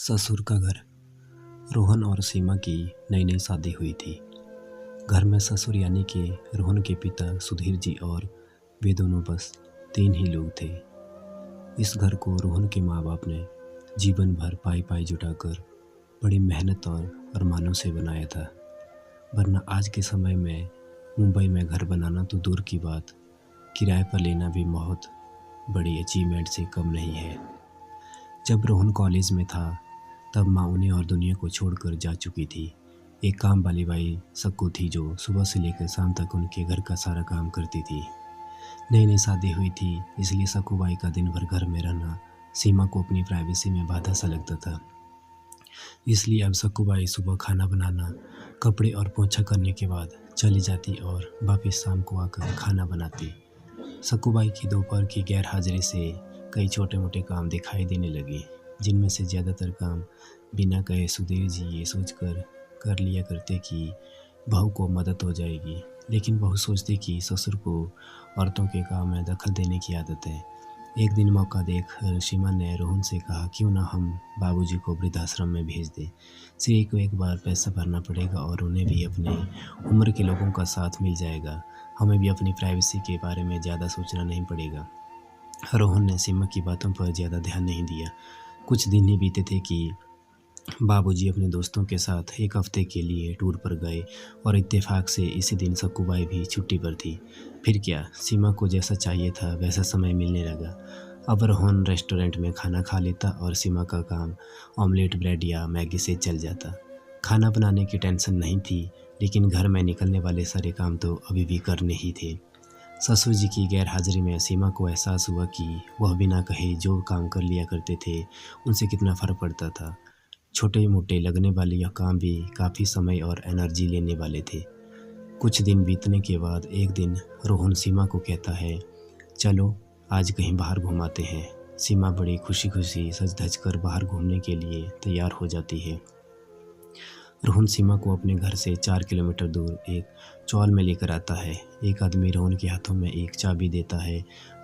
ससुर का घर। रोहन और सीमा की नई नई शादी हुई थी। घर में ससुर यानी कि रोहन के पिता सुधीर जी और वे दोनों बस 3 ही लोग थे। इस घर को रोहन के माँ बाप ने जीवन भर पाई पाई जुटाकर बड़ी मेहनत और अरमानों से बनाया था। वरना आज के समय में मुंबई में घर बनाना तो दूर की बात, किराए पर लेना भी बहुत बड़ी अचीवमेंट से कम नहीं है। जब रोहन कॉलेज में था तब माँ उन्हें और दुनिया को छोड़कर जा चुकी थी। एक काम वाली बाई सक्कू थी जो सुबह से लेकर शाम तक उनके घर का सारा काम करती थी। नई नई शादी हुई थी, इसलिए सक्कू बाई का दिन भर घर में रहना सीमा को अपनी प्राइवेसी में बाधा सा लगता था। इसलिए अब सक्कू बाई सुबह खाना बनाना, कपड़े और पोछा करने के बाद चली जाती और वापस शाम को आकर खाना बनाती। सक्कू बाई की दोपहर की गैर हाजिरी से कई छोटे मोटे काम दिखाई देने लगे, जिनमें से ज़्यादातर काम बिना कहे सुधीर जी ये सोचकर कर लिया करते कि बहू को मदद हो जाएगी। लेकिन बहू सोचती कि ससुर को औरतों के काम में दखल देने की आदत है। एक दिन मौका देख सीमा ने रोहन से कहा, क्यों ना हम बाबूजी को वृद्धाश्रम में भेज दें। श्री को एक बार पैसा भरना पड़ेगा और उन्हें भी अपने उम्र के लोगों का साथ मिल जाएगा। हमें भी अपनी प्राइवेसी के बारे में ज़्यादा सोचना नहीं पड़ेगा। रोहन ने सीमा की बातों पर ज़्यादा ध्यान नहीं दिया। कुछ दिन ही बीते थे कि बाबूजी अपने दोस्तों के साथ एक हफ्ते के लिए टूर पर गए और इत्तेफाक से इसी दिन सक्कू बाई भी छुट्टी पर थी। फिर क्या, सीमा को जैसा चाहिए था वैसा समय मिलने लगा। अब रोहन रेस्टोरेंट में खाना खा लेता और सीमा का काम ऑमलेट ब्रेड या मैगी से चल जाता। खाना बनाने की टेंशन नहीं थी, लेकिन घर में निकलने वाले सारे काम तो अभी भी करने ही थे। ससुर जी की गैर हाजिरी में सीमा को एहसास हुआ कि वह बिना कहे जो काम कर लिया करते थे उनसे कितना फ़र्क पड़ता था। छोटे मोटे लगने वाले यह काम भी काफ़ी समय और एनर्जी लेने वाले थे। कुछ दिन बीतने के बाद एक दिन रोहन सीमा को कहता है, चलो आज कहीं बाहर घुमाते हैं। सीमा बड़ी खुशी खुशी सज धज कर बाहर घूमने के लिए तैयार हो जाती है। रोहन सीमा को अपने घर से 4 किलोमीटर दूर एक चौल में लेकर आता है। एक आदमी रोहन के हाथों में एक चाबी देता है।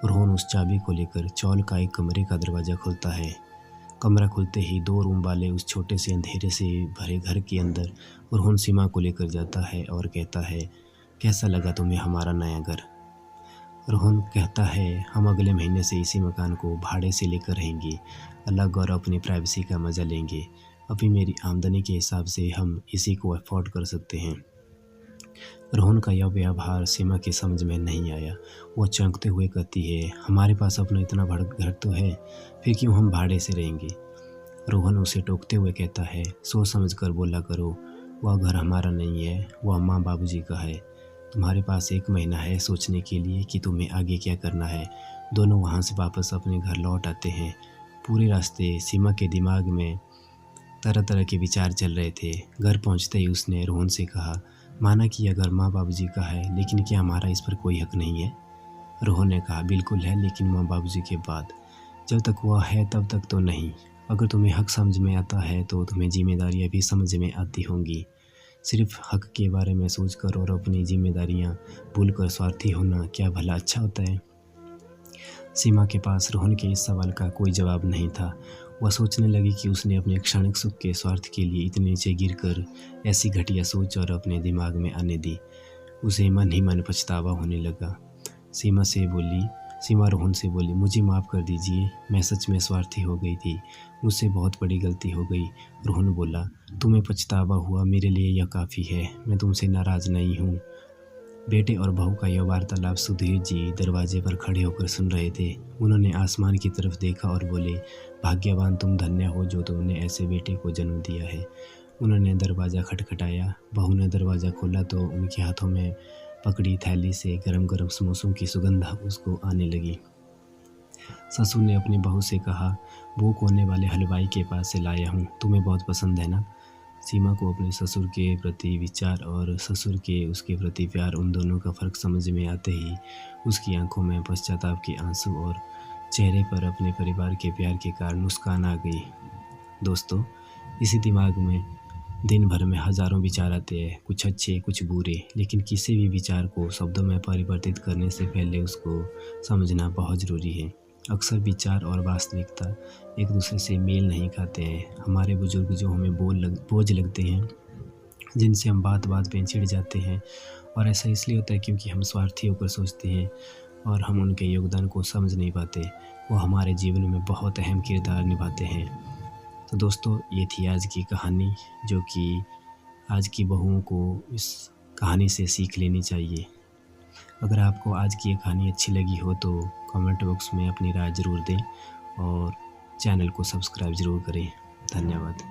रोहन उस चाबी को लेकर चौल का एक कमरे का दरवाज़ा खोलता है। कमरा खुलते ही 2 रूम वाले उस छोटे से अंधेरे से भरे घर के अंदर रोहन सीमा को लेकर जाता है और कहता है, कैसा लगा तुम्हें हमारा नया घर। रोहन कहता है, हम अगले महीने से इसी मकान को भाड़े से लेकर रहेंगे, अलग और अपनी प्राइवेसी का मज़ा लेंगे। अभी मेरी आमदनी के हिसाब से हम इसी को अफोर्ड कर सकते हैं। रोहन का यह व्यवहार सीमा की समझ में नहीं आया। वो चौंकते हुए कहती है, हमारे पास अपना इतना बड़ा घर तो है, फिर क्यों हम भाड़े से रहेंगे। रोहन उसे टोकते हुए कहता है, सोच समझ कर बोला करो, वह घर हमारा नहीं है, वह माँ बाबूजी का है। तुम्हारे पास 1 महीना है सोचने के लिए कि तुम्हें आगे क्या करना है। दोनों वहाँ से वापस अपने घर लौट आते हैं। पूरे रास्ते सीमा के दिमाग में तरह तरह के विचार चल रहे थे। घर पहुँचते ही उसने रोहन से कहा, माना कि यह घर माँ बाबूजी का है, लेकिन क्या हमारा इस पर कोई हक नहीं है। रोहन ने कहा, बिल्कुल है, लेकिन माँ बाबूजी के बाद। जब तक वह है तब तक तो नहीं। अगर तुम्हें हक समझ में आता है तो तुम्हें जिम्मेदारियाँ भी समझ में आती होंगी। सिर्फ हक के बारे में सोचकर और अपनी जिम्मेदारियाँ भूलकर स्वार्थी होना क्या भला अच्छा होता है। सीमा के पास रोहन के इस सवाल का कोई जवाब नहीं था। वह सोचने लगी कि उसने अपने क्षणिक सुख के स्वार्थ के लिए इतने नीचे गिरकर ऐसी घटिया सोच और अपने दिमाग में आने दी। उसे मन ही मन पछतावा होने लगा। सीमा रोहन से बोली, मुझे माफ़ कर दीजिए, मैं सच में स्वार्थी हो गई थी, मुझसे बहुत बड़ी गलती हो गई। रोहन बोला, तुम्हें पछतावा हुआ, मेरे लिए यह काफ़ी है, मैं तुमसे नाराज़ नहीं हूँ। बेटे और बहू का यह वार्तालाप सुधीर जी दरवाजे पर खड़े होकर सुन रहे थे। उन्होंने आसमान की तरफ देखा और बोले, भाग्यवान तुम, धन्य हो जो तुमने ऐसे बेटे को जन्म दिया है। उन्होंने दरवाज़ा खटखटाया। बहू ने दरवाज़ा खोला तो उनके हाथों में पकड़ी थैली से गरम गरम समोसों की सुगंध उसको आने लगी। ससुर ने अपनी बहू से कहा, भूख होने वाले हलवाई के पास से लाया हूँ, तुम्हें बहुत पसंद है ना। सीमा को अपने ससुर के प्रति विचार और ससुर के उसके प्रति प्यार, उन दोनों का फ़र्क समझ में आते ही उसकी आंखों में पश्चाताप के आंसू और चेहरे पर अपने परिवार के प्यार के कारण मुस्कान आ गई। दोस्तों, इसी दिमाग में दिन भर में हज़ारों विचार आते हैं, कुछ अच्छे कुछ बुरे, लेकिन किसी भी विचार को शब्दों में परिवर्तित करने से पहले उसको समझना बहुत ज़रूरी है। अक्सर विचार और वास्तविकता एक दूसरे से मेल नहीं खाते हैं। हमारे बुजुर्ग जो हमें बोझ लगते हैं, जिनसे हम बात बात पे चिढ़ जाते हैं, और ऐसा इसलिए होता है क्योंकि हम स्वार्थी होकर सोचते हैं और हम उनके योगदान को समझ नहीं पाते। वो हमारे जीवन में बहुत अहम किरदार निभाते हैं। तो दोस्तों, ये थी आज की कहानी, जो कि आज की बहुओं को इस कहानी से सीख लेनी चाहिए। अगर आपको आज की ये कहानी अच्छी लगी हो तो कमेंट बॉक्स में अपनी राय ज़रूर दें और चैनल को सब्सक्राइब ज़रूर करें। धन्यवाद।